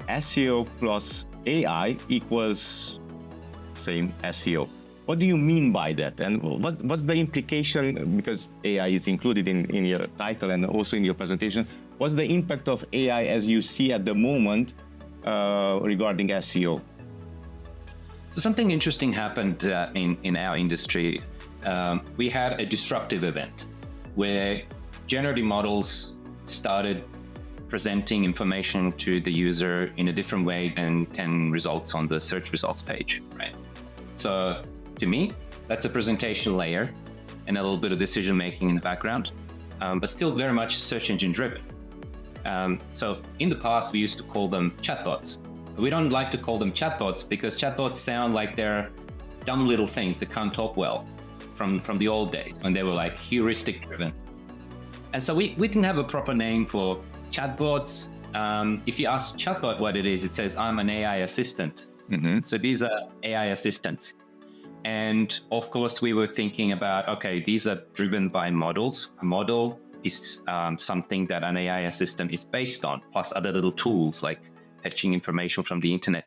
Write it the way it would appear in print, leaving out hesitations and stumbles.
SEO plus AI equals same SEO. What do you mean by that? And what's the implication, because AI is included in your title and also in your presentation, what's the impact of AI as you see at the moment regarding SEO? So something interesting happened in our industry. We had a disruptive event where generative models started presenting information to the user in a different way than 10 results on the search results page, right? So to me, that's a presentation layer and a little bit of decision making in the background, but still very much search engine driven. So in the past, we used to call them chatbots. We don't like to call them chatbots because chatbots sound like they're dumb little things that can't talk well from the old days when they were like heuristic driven. And so we didn't have a proper name for chatbots. If you ask chatbot what it is, it says, I'm an AI assistant. Mm-hmm. So these are AI assistants. And of course, we were thinking about, okay, these are driven by models. A model is something that an AI assistant is based on, plus other little tools like fetching information from the internet.